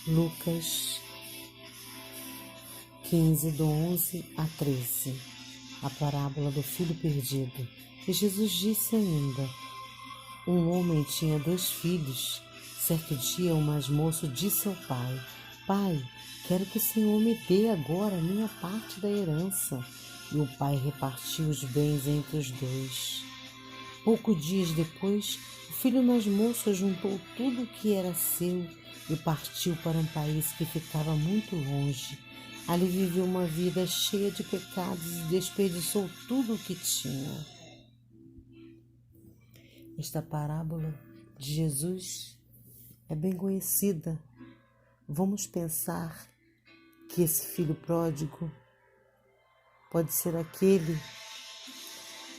Lucas 15, do 11 a 13, a parábola do filho perdido. E Jesus disse ainda: um homem tinha 2 filhos. Certo dia, o mais moço disse ao pai: Pai, quero que o Senhor me dê agora a minha parte da herança. E o pai repartiu os bens entre os 2. Poucos dias depois, o filho mais moço juntou tudo o que era seu e partiu para um país que ficava muito longe. Ali viveu uma vida cheia de pecados e desperdiçou tudo o que tinha. Esta parábola de Jesus é bem conhecida. Vamos pensar que esse filho pródigo pode ser aquele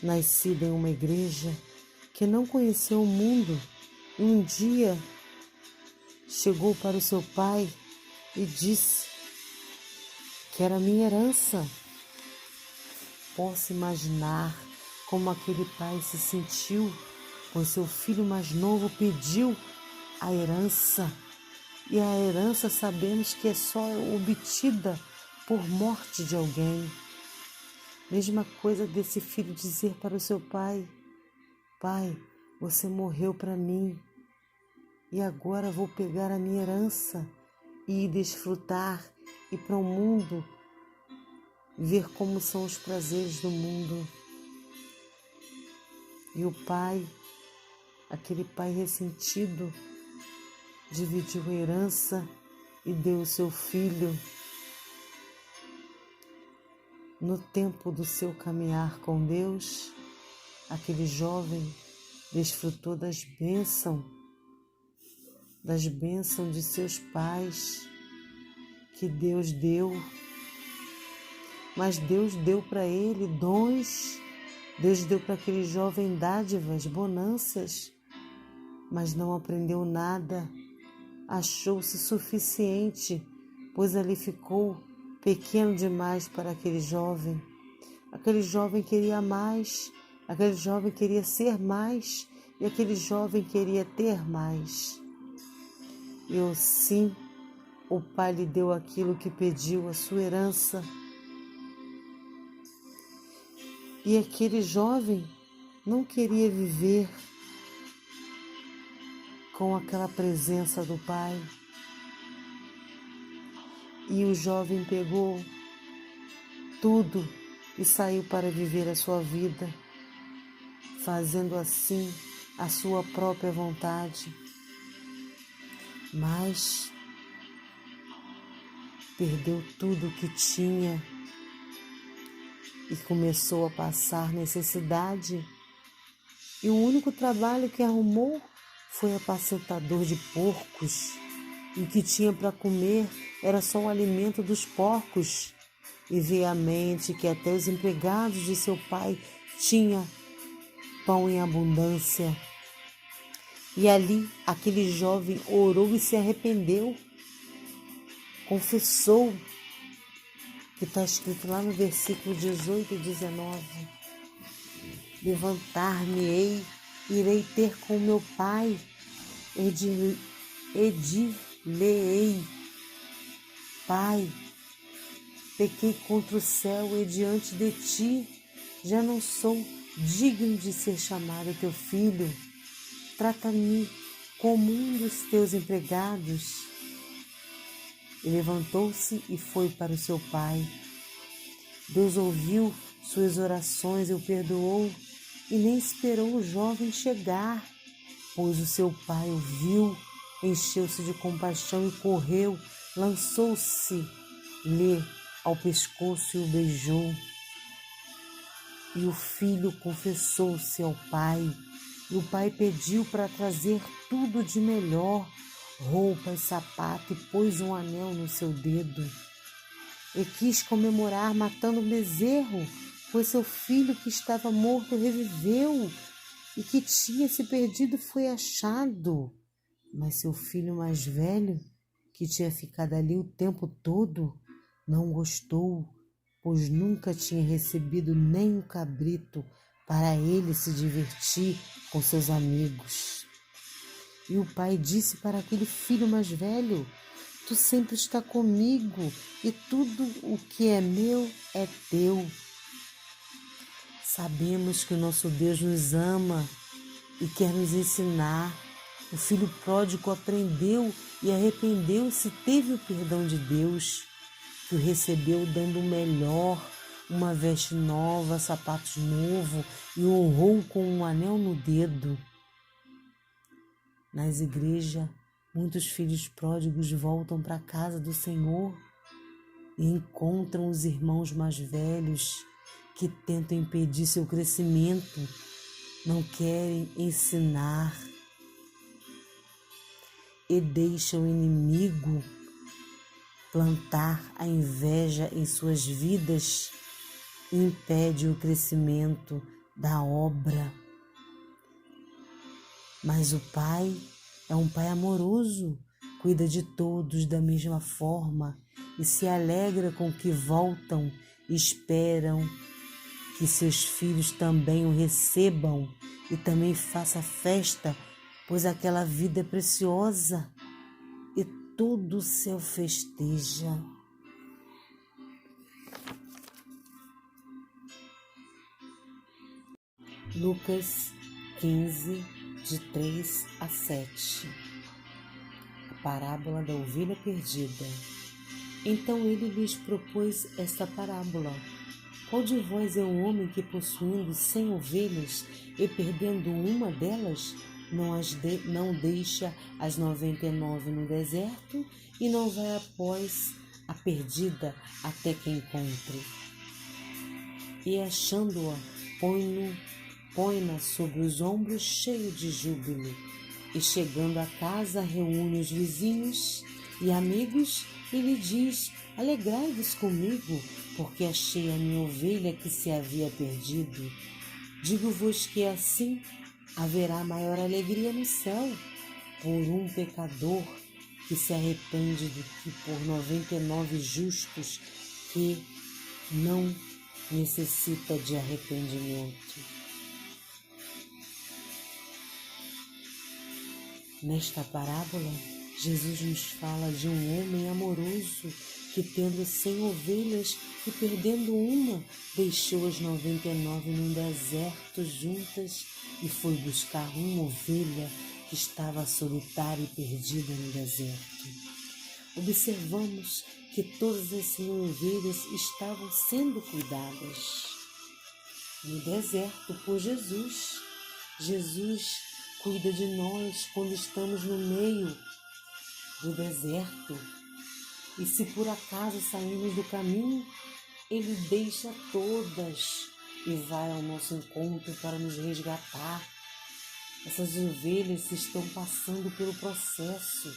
nascido em uma igreja que não conheceu o mundo e um dia chegou para o seu pai e disse que era minha herança. Posso imaginar como aquele pai se sentiu quando seu filho mais novo pediu a herança. E a herança sabemos que é só obtida por morte de alguém. Mesma coisa desse filho dizer para o seu pai: Pai, você morreu para mim e agora vou pegar a minha herança e desfrutar, ir para o mundo, ver como são os prazeres do mundo. E o pai, aquele pai ressentido, dividiu a herança e deu o seu filho. No tempo do seu caminhar com Deus, aquele jovem desfrutou das bênçãos de seus pais que Deus deu. Mas Deus deu para ele dons, Deus deu para aquele jovem dádivas, bonanças, mas não aprendeu nada, achou-se suficiente, pois ali ficou pequeno demais para aquele jovem. Aquele jovem queria mais, aquele jovem queria ser mais e aquele jovem queria ter mais. E assim, o pai lhe deu aquilo que pediu, a sua herança. E aquele jovem não queria viver com aquela presença do pai. E o jovem pegou tudo e saiu para viver a sua vida, fazendo assim a sua própria vontade. Mas perdeu tudo o que tinha e começou a passar necessidade. E o único trabalho que arrumou foi apacentador de porcos. E o que tinha para comer era só o alimento dos porcos. E veio à mente que até os empregados de seu pai tinham pão em abundância. E ali aquele jovem orou e se arrependeu. Confessou, que está escrito lá no versículo 18 e 19. Levantar-me-ei, irei ter com meu pai, dir-lhe-ei: Pai, pequei contra o céu e diante de ti, já não sou digno de ser chamado teu filho. Trata-me como um dos teus empregados. E levantou-se e foi para o seu pai. Deus ouviu suas orações e o perdoou, e nem esperou o jovem chegar, pois o seu pai o viu, encheu-se de compaixão e correu, lançou-se-lhe ao pescoço e o beijou. E o filho confessou-se ao pai, e o pai pediu para trazer tudo de melhor, roupa e sapato, e pôs um anel no seu dedo. E quis comemorar matando um bezerro, pois seu filho que estava morto reviveu, e que tinha se perdido foi achado. Mas seu filho mais velho, que tinha ficado ali o tempo todo, não gostou, pois nunca tinha recebido nem um cabrito para ele se divertir com seus amigos. E o pai disse para aquele filho mais velho: Tu sempre está comigo e tudo o que é meu é teu. Sabemos que o nosso Deus nos ama e quer nos ensinar. O filho pródigo aprendeu e arrependeu-se, teve o perdão de Deus, que o recebeu dando o melhor, uma veste nova, sapatos novos e o honrou com um anel no dedo. Nas igrejas, muitos filhos pródigos voltam para a casa do Senhor e encontram os irmãos mais velhos que tentam impedir seu crescimento, não querem ensinar e deixam o inimigo plantar a inveja em suas vidas e impede o crescimento da obra. Mas o Pai é um Pai amoroso, cuida de todos da mesma forma e se alegra com que voltam e esperam que seus filhos também o recebam e também faça festa, pois aquela vida é preciosa e todo o céu festeja. Lucas 15, de 3 a 7. A parábola da ovelha perdida. Então ele lhes propôs esta parábola. Qual de vós é um homem que, possuindo 100 ovelhas e perdendo uma delas, não deixa as 99 no deserto e não vai após a perdida até que encontre? E achando-a, põe-na sobre os ombros, cheio de júbilo. E chegando a casa, reúne os vizinhos e amigos e lhe diz: alegrai-vos comigo, porque achei a minha ovelha que se havia perdido. Digo-vos que assim haverá maior alegria no céu por um pecador que se arrepende do que por 99 justos que não necessita de arrependimento. Nesta parábola, Jesus nos fala de um homem amoroso que, tendo 100 ovelhas e perdendo uma, deixou as 99 num deserto juntas e foi buscar uma ovelha que estava solitária e perdida no deserto. Observamos que todas as 100 ovelhas estavam sendo cuidadas no deserto por Jesus. Jesus cuida de nós quando estamos no meio do deserto. E se por acaso saímos do caminho, Ele deixa todas e vai ao nosso encontro para nos resgatar. Essas ovelhas estão passando pelo processo.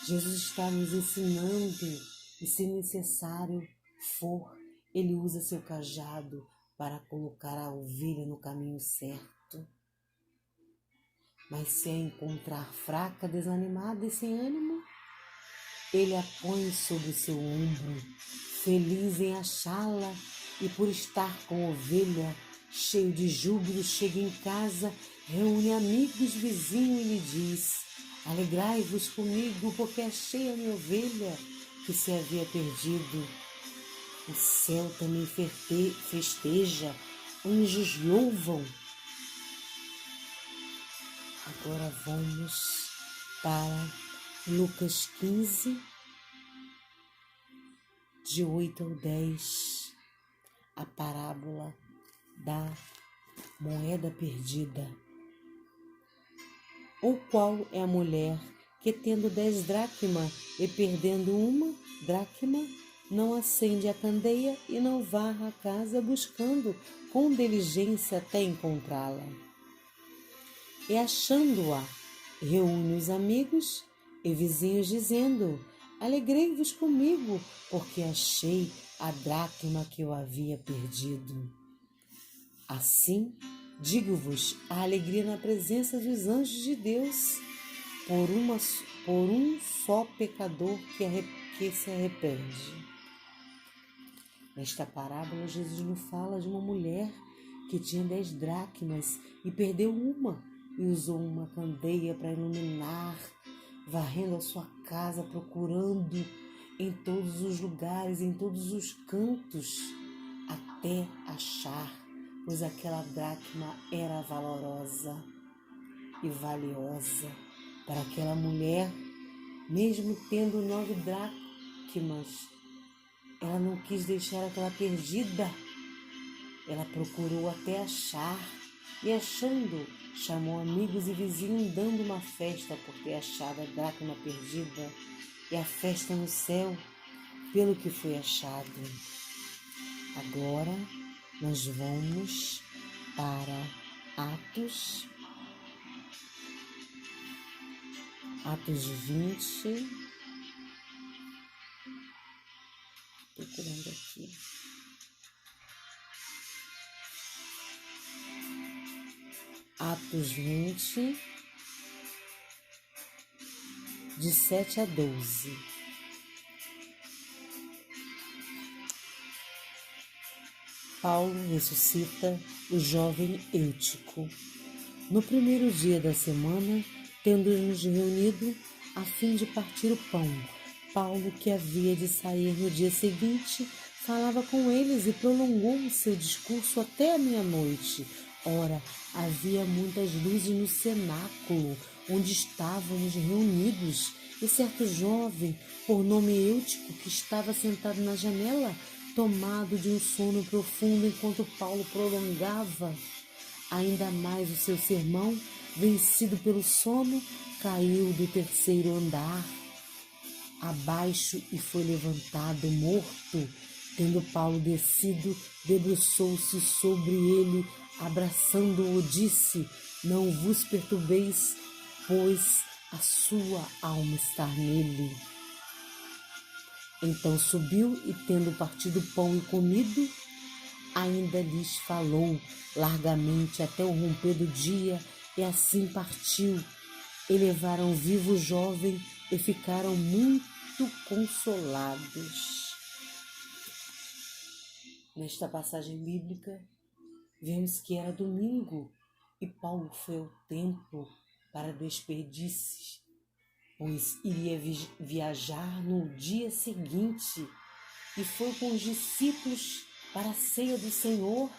Jesus está nos ensinando e, se necessário for, Ele usa seu cajado para colocar a ovelha no caminho certo. Mas se a encontrar fraca, desanimada e sem ânimo, Ele a põe sobre seu ombro, feliz em achá-la, e por estar com a ovelha, cheio de júbilo, chega em casa, reúne amigos, vizinhos e lhe diz: alegrai-vos comigo, porque achei a minha ovelha que se havia perdido. O céu também festeja, anjos louvam. Agora vamos para Lucas 15, de 8 ao 10, a parábola da moeda perdida. Ou qual é a mulher que, tendo 10 dracmas e perdendo uma dracma, não acende a candeia e não varra a casa buscando com diligência até encontrá-la? E achando-a, reúne os amigos e vizinhos, dizendo: alegrei-vos comigo, porque achei a dracma que eu havia perdido. Assim, digo-vos, a alegria na presença dos anjos de Deus por um só pecador que se arrepende. Nesta parábola, Jesus nos fala de uma mulher que tinha 10 dracmas e perdeu uma, e usou uma candeia para iluminar, varrendo a sua casa, procurando em todos os lugares, em todos os cantos, até achar, pois aquela dracma era valorosa e valiosa para aquela mulher. Mesmo tendo 9 dracmas, ela não quis deixar aquela perdida. Ela procurou até achar e, achando, chamou amigos e vizinhos, dando uma festa por ter achado a dracma perdida, e a festa no céu pelo que foi achado. Agora nós vamos para Atos 20, procurando aqui. Atos 20, de 7 a 12. Paulo ressuscita o jovem Eutico. No primeiro dia da semana, tendo-nos reunido a fim de partir o pão, Paulo, que havia de sair no dia seguinte, falava com eles e prolongou o seu discurso até a meia-noite. Ora, havia muitas luzes no cenáculo onde estávamos reunidos, e certo jovem, por nome Eutico, que estava sentado na janela, tomado de um sono profundo enquanto Paulo prolongava ainda mais o seu sermão, vencido pelo sono, caiu do terceiro andar abaixo e foi levantado morto. Tendo Paulo descido, debruçou-se sobre ele, abraçando-o, disse: não vos perturbeis, pois a sua alma está nele. Então subiu e, tendo partido pão e comido, ainda lhes falou largamente até o romper do dia, e assim partiu. E levaram vivo o jovem e ficaram muito consolados. Nesta passagem bíblica, vemos que era domingo e Paulo foi ao templo para desperdícios, pois iria viajar no dia seguinte, e foi com os discípulos para a ceia do Senhor.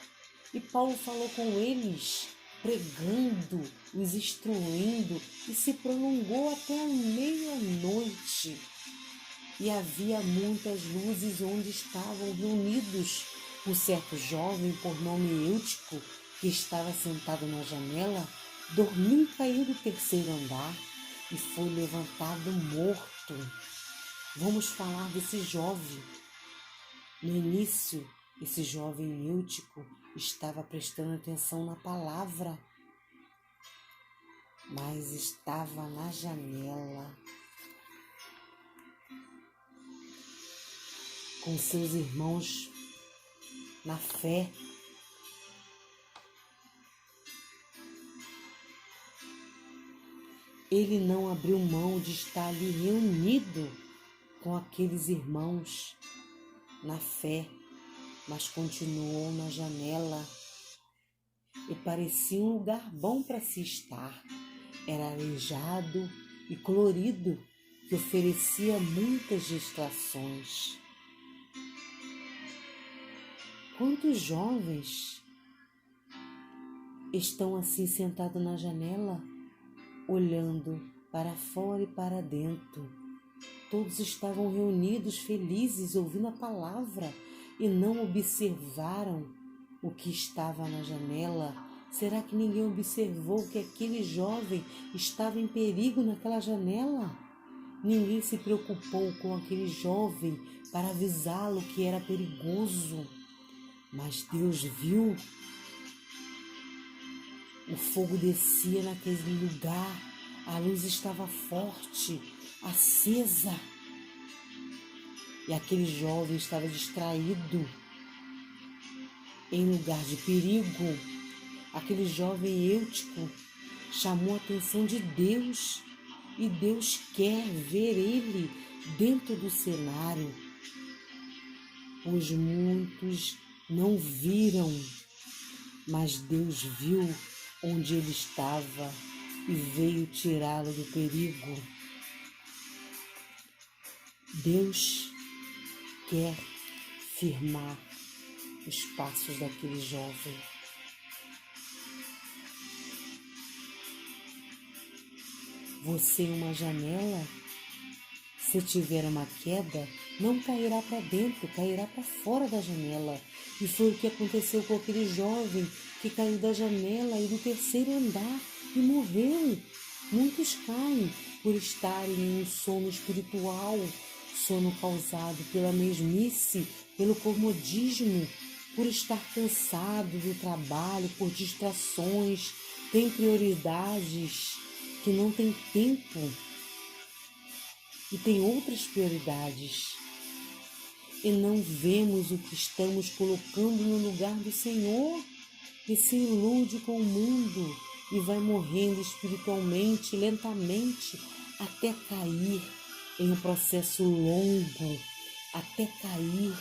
E Paulo falou com eles, pregando, os instruindo, e se prolongou até a meia-noite. E havia muitas luzes onde estavam reunidos. Um certo jovem, por nome Eutico, que estava sentado na janela, dormiu e caiu do terceiro andar e foi levantado morto. Vamos falar desse jovem. No início, esse jovem Eutico estava prestando atenção na palavra, mas estava na janela com seus irmãos na fé. Ele não abriu mão de estar ali reunido com aqueles irmãos na fé, mas continuou na janela, e parecia um lugar bom para se estar. Era arejado e colorido, que oferecia muitas distrações. Quantos jovens estão assim sentados na janela, olhando para fora e para dentro? Todos estavam reunidos, felizes, ouvindo a palavra, e não observaram o que estava na janela. Será que ninguém observou que aquele jovem estava em perigo naquela janela? Ninguém se preocupou com aquele jovem para avisá-lo que era perigoso. Mas Deus viu. O fogo descia naquele lugar, a luz estava forte, acesa, e aquele jovem estava distraído em lugar de perigo. Aquele jovem Eutico chamou a atenção de Deus, e Deus quer ver ele dentro do cenário, pois muitos não viram, mas Deus viu onde ele estava e veio tirá-lo do perigo. Deus quer firmar os passos daquele jovem. Você em uma janela, se tiver uma queda, não cairá para dentro, cairá para fora da janela. E foi o que aconteceu com aquele jovem que caiu da janela e do terceiro andar e morreu. Muitos caem por estarem em um sono espiritual, sono causado pela mesmice, pelo comodismo, por estar cansado do trabalho, por distrações, tem prioridades que não tem tempo e tem outras prioridades. E não vemos o que estamos colocando no lugar do Senhor e se ilude com o mundo e vai morrendo espiritualmente, lentamente, até cair em um processo longo, até cair.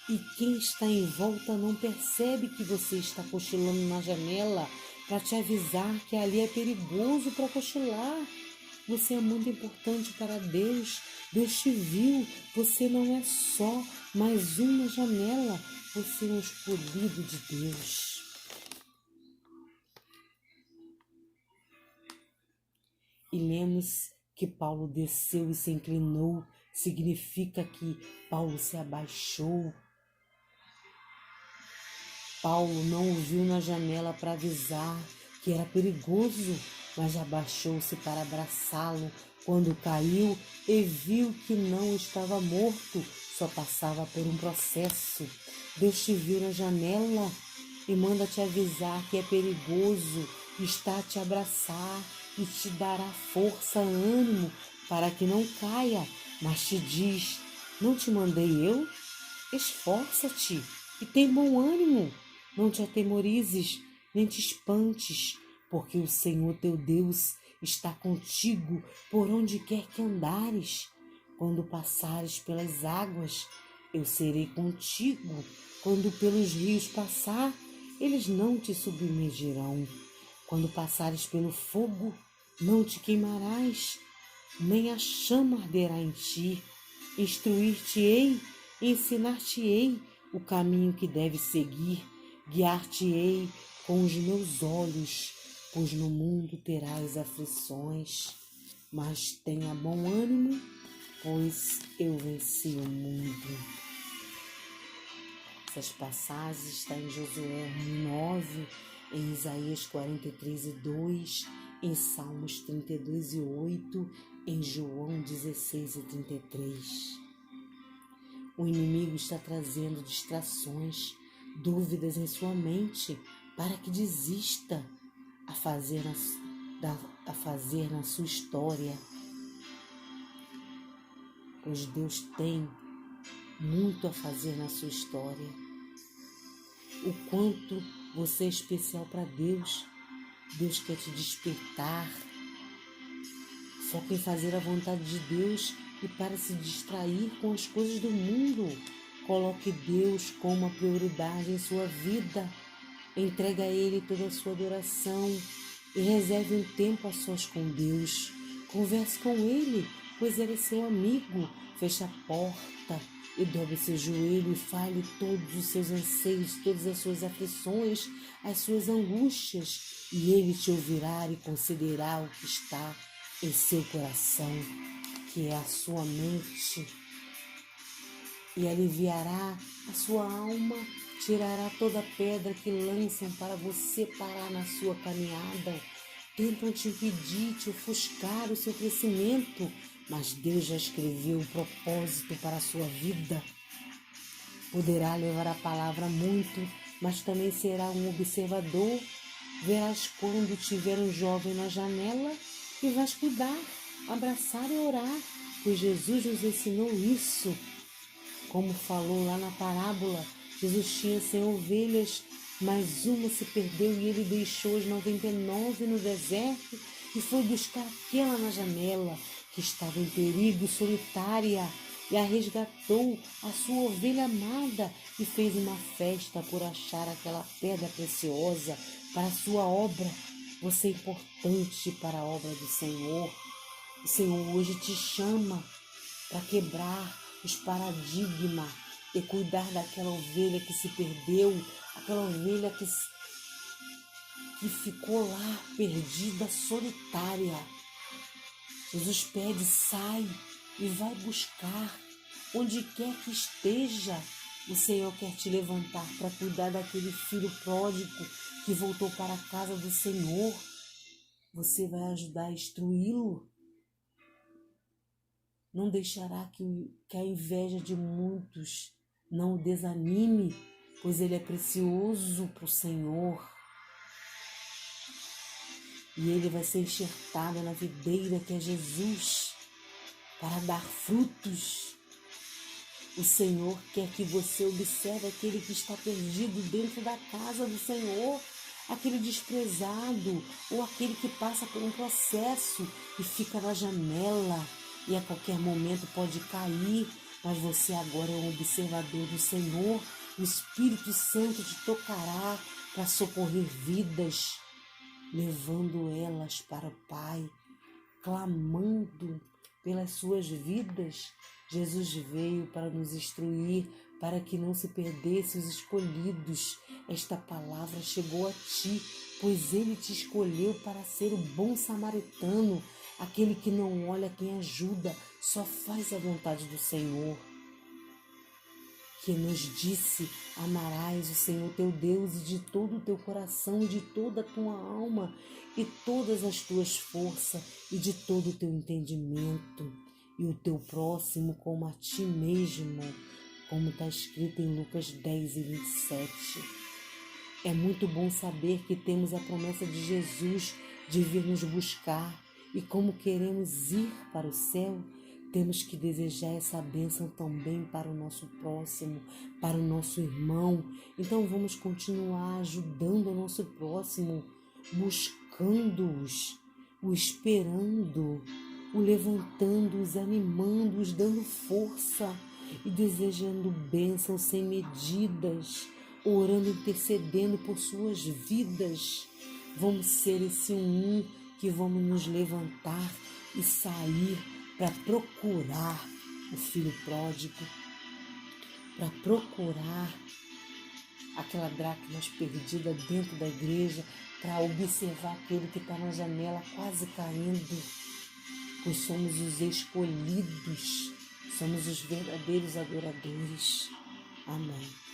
E quem está em volta não percebe que você está cochilando na janela para te avisar que ali é perigoso para cochilar. Você é muito importante para Deus. Deus te viu. Você não é só mais uma janela. Você é um escolhido de Deus. E lemos que Paulo desceu e se inclinou. Significa que Paulo se abaixou. Paulo não o viu na janela para avisar que era perigoso, mas abaixou-se para abraçá-lo quando caiu e viu que não estava morto, só passava por um processo. Deus te viu na janela e manda te avisar que é perigoso, está a te abraçar e te dará força, ânimo para que não caia, mas te diz: não te mandei eu? Esforça-te e tem bom ânimo. Não te atemorizes, nem te espantes, porque o Senhor teu Deus está contigo por onde quer que andares. Quando passares pelas águas, eu serei contigo. Quando pelos rios passar, eles não te submergirão. Quando passares pelo fogo, não te queimarás, nem a chama arderá em ti. Instruir-te-ei, ensinar-te-ei o caminho que deves seguir. Guiar-te-ei com os meus olhos, pois no mundo terás aflições, mas tenha bom ânimo, pois eu venci o mundo. Essas passagens estão em Josué 9, em Isaías 43:2, em Salmos 32:8, em João 16:33. O inimigo está trazendo distrações, dúvidas em sua mente para que desista a fazer na sua história, pois Deus tem muito a fazer na sua história. O quanto você é especial para Deus. Deus quer te despertar. Foca em fazer a vontade de Deus e para se distrair com as coisas do mundo. Coloque Deus como uma prioridade em sua vida. Entregue a Ele toda a sua adoração e reserve um tempo a sós com Deus. Converse com Ele, pois Ele é seu amigo. Feche a porta e dobre seu joelho e fale todos os seus anseios, todas as suas aflições, as suas angústias. E Ele te ouvirá e considerará o que está em seu coração, que é a sua mente, e aliviará a sua alma, tirará toda pedra que lançam para você parar na sua caminhada. Tentam te impedir, te ofuscar o seu crescimento, mas Deus já escreveu um propósito para a sua vida. Poderá levar a palavra muito, mas também será um observador. Verás quando tiver um jovem na janela e vais cuidar, abraçar e orar, pois Jesus nos ensinou isso. Como falou lá na parábola, Jesus tinha 100 ovelhas, mas uma se perdeu e ele deixou as 99 no deserto e foi buscar aquela na janela que estava em perigo, solitária, e a resgatou, a sua ovelha amada, e fez uma festa por achar aquela pedra preciosa para a sua obra. Você é importante para a obra do Senhor. O Senhor hoje te chama para quebrar os paradigmas e cuidar daquela ovelha que se perdeu, aquela ovelha que ficou lá perdida, solitária. Jesus pede, sai e vai buscar onde quer que esteja. O Senhor quer te levantar para cuidar daquele filho pródigo que voltou para a casa do Senhor. Você vai ajudar a instruí-lo. Não deixará que a inveja de muitos não o desanime, pois ele é precioso para o Senhor. E ele vai ser enxertado na videira que é Jesus, para dar frutos. O Senhor quer que você observe aquele que está perdido dentro da casa do Senhor, aquele desprezado, ou aquele que passa por um processo e fica na janela e a qualquer momento pode cair, mas você agora é um observador do Senhor. O Espírito Santo te tocará para socorrer vidas, levando elas para o Pai, clamando pelas suas vidas. Jesus veio para nos instruir, para que não se perdesse os escolhidos. Esta palavra chegou a ti, pois Ele te escolheu para ser o bom samaritano, aquele que não olha quem ajuda, só faz a vontade do Senhor. Que nos disse, amarás o Senhor teu Deus de todo o teu coração, e de toda a tua alma, e todas as tuas forças, e de todo o teu entendimento, e o teu próximo como a ti mesmo, como está escrito em Lucas 10:27. É muito bom saber que temos a promessa de Jesus de vir nos buscar, e como queremos ir para o céu, temos que desejar essa bênção também para o nosso próximo, para o nosso irmão. Então vamos continuar ajudando o nosso próximo, buscando-os, o esperando, o levantando, os animando, os dando força e desejando bênçãos sem medidas, orando, intercedendo por suas vidas. Vamos ser esse que vamos nos levantar e sair para procurar o filho pródigo, para procurar aquela dracma perdida dentro da igreja, para observar aquele que está na janela quase caindo, pois somos os escolhidos, somos os verdadeiros adoradores. Amém.